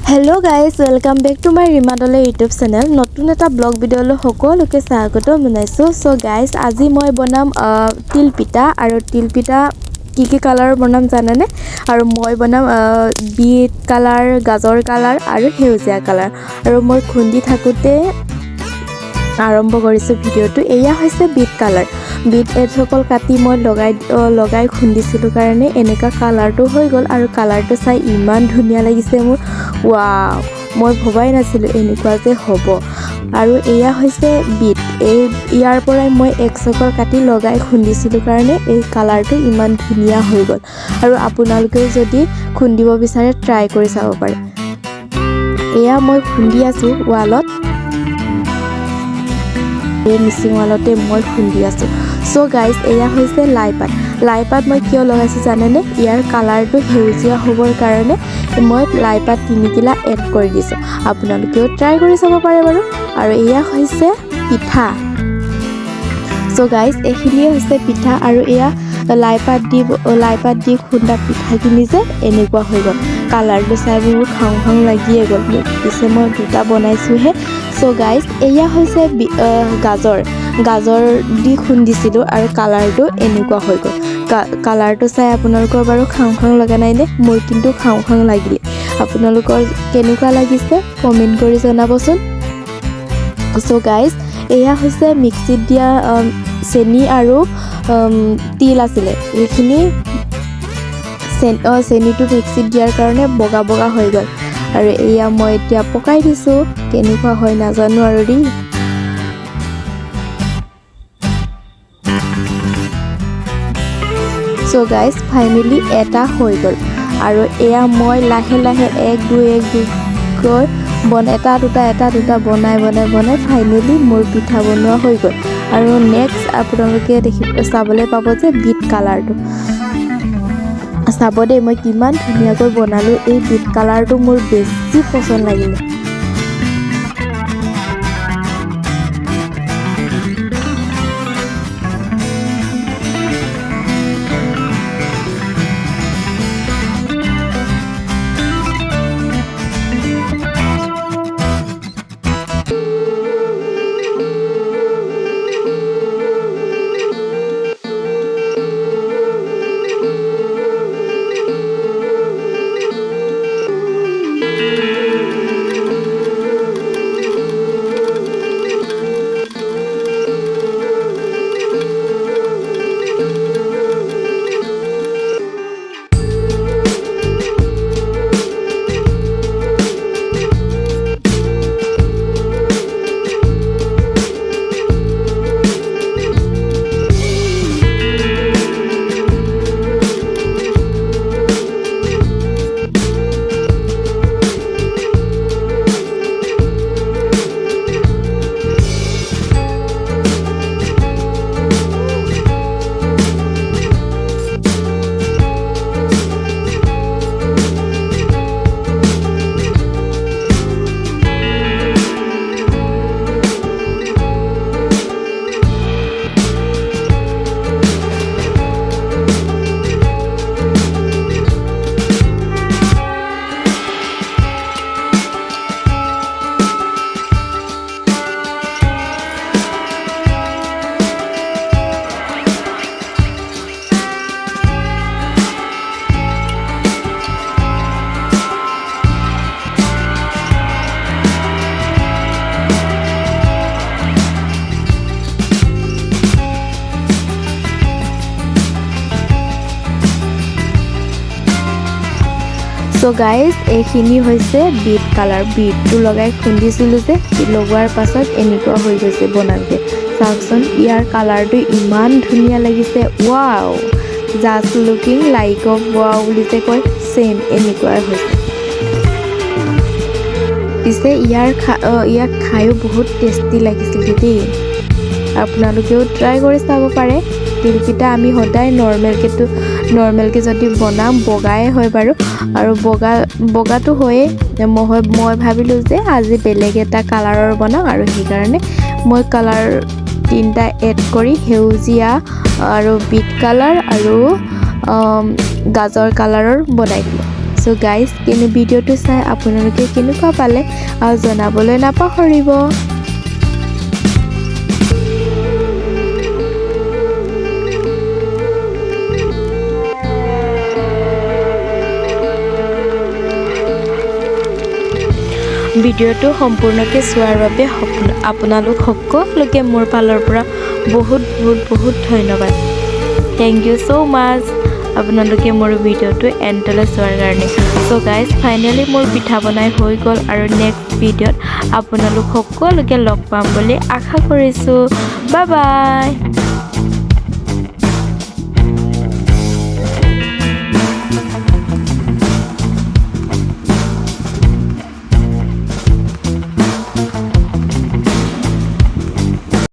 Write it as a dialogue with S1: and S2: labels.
S1: Hello guys, welcome back to my Doley YouTube channel. নতুন এটা blog ভিডিঅ'লৈ সকলোকে স্বাগত জনাইছো. So guys, আজি মই বনাম তিল পিঠা আৰু তিল পিঠা কি কালাৰ বনাম জানানে? আৰু মই বনাম বিট কালাৰ, গাজৰ কালাৰ আৰু হেউজীয়া কালাৰ. আৰু মই খুন্দি থাকোতে আৰম্ভ কৰিছো ভিডিঅ'টো. এয়া হৈছে বিট কালাৰ. বিট এসকল কাটি মই লগাই খুন্দিছিলো কাৰণে এনেকা কালাৰটো হৈ গ'ল আৰু কালাৰটো চাই ইমান ধুনীয়া লাগিছে মোৰ. ওয়াও, মই ভবাই নাছিলো এনেকুৱা যে হ'ব. আৰু এয়া হৈছে বিট. ইয়াৰ পৰাই মই এক চকল কাটি লগাই খুন্দিছিলো কাৰণে এই কালাৰটো ইমান ধুনীয়া হৈ গ'ল. আৰু আপোনালোকেও যদি খুন্দিব বিচাৰে ট্ৰাই কৰি চাব পাৰে. এয়া মই খুন্দি আছো ৱালত. এই মিচিং ৱালতে মই খুন্দি আছো. সো গাইজ, এয়া হৈছে লাইপাত মই কিয় লগাইছো জানেনে? ইয়াৰ কালাৰটো সেউজীয়া হ'বৰ কাৰণে মই লাইপাত 3 কিলা এড কৰি দিছো. আপোনালোকেও ট্ৰাই কৰি চাব পাৰে বাৰু. আৰু এয়া হৈছে পিঠা. সো গাইজ, এইখিনিয়ে হৈছে পিঠা. আৰু এয়া লাইপাত দি খুন্দা পিঠাখিনি যে এনেকুৱা হৈ গ'ল. কালাৰটো চাই মোৰ খাওঁ লাগিয়ে গ'ল. পিছে মই দুটা বনাইছোহে. সো গাইজ, এয়া হৈছে গাজৰ দি খুন্দিছিলোঁ আৰু কালাৰটো এনেকুৱা হৈ গ'ল. কালাৰটো চাই আপোনালোকৰ বাৰু খাওঁ লগা নাইনে? মোৰ কিন্তু খাওঁ লাগিলে. আপোনালোকৰ কেনেকুৱা লাগিছে কমেণ্ট কৰি জনাবচোন. সো গাইজ, এয়া হৈছে মিক্সিত দিয়া চেনি আৰু তিল আছিলে. এইখিনি চেনিটো মিক্সিত দিয়াৰ কাৰণে বগা হৈ গ'ল. আৰু এয়া মই এতিয়া পকাই দিছোঁ. কেনেকুৱা হয় নাজানো আৰু দেই. সো গাইজ, ফাইনেলি এটা হৈ গ'ল. আৰু এয়া মই লাহে 1 2 কৈ এটা দুটা বনাই ফাইনেলি মোৰ পিঠা বনোৱা হৈ গ'ল. আৰু নেক্সট আপোনালোকে চাবলৈ পাব যে বিট কালাৰটো. চাব দেই, মই কিমান ধুনীয়াকৈ বনালোঁ. এই বিট কালাৰটো মোৰ বেছি পচন্দ লাগিলে. সো গাইজ, এইখিনি হৈছে বিট কালাৰ. বিটটো লগাই খুন্দিছিলোঁ যে, লগোৱাৰ পাছত এনেকুৱা হৈ গৈছে বনাওঁতে. চাওকচোন, ইয়াৰ কালাৰটো ইমান ধুনীয়া লাগিছে. Wow, just looking like of wow বুলি যে কয়, চেম এনেকুৱাই হৈছে. পিছে ইয়াক খায়ো বহুত টেষ্টি লাগিছিল দেই. আপোনালোকেও ট্ৰাই কৰি চাব পাৰে. তিলপিঠা আমি সদায় নৰ্মেলকৈ যদি বনাম বগাই হয় বাৰু. আৰু বগাটো হয়ে. মই ভাবিলোঁ যে আজি বেলেগ এটা কালাৰৰ বনাওঁ, আৰু সেইকাৰণে মই কালাৰ 3টা এড কৰি সেউজীয়া আৰু বিট কালাৰ আৰু গাজৰ কালাৰৰ বনাই দিলোঁ. সো গাইজ ভিডিঅ'টো চাই আপোনালোকে কেনেকুৱা পালে আৰু জনাবলৈ নাপাহৰিব ভিডিঅ'টো সম্পূৰ্ণকৈ চোৱাৰ বাবে আপোনালোক সকলোকে মোৰ ফালৰ পৰা বহুত ধন্যবাদ থ্যাংক ইউ সো মাচ আপোনালোকে মোৰ ভিডিঅ'টো এণ্ডলৈ চোৱাৰ কাৰণে সো গাইজ ফাইনেলি মোৰ পিঠা বনাই হৈ গ'ল আৰু নেক্সট ভিডিঅ'ত আপোনালোক সকলোকে লগ পাম বুলি আশা কৰিছোঁ বাই বাই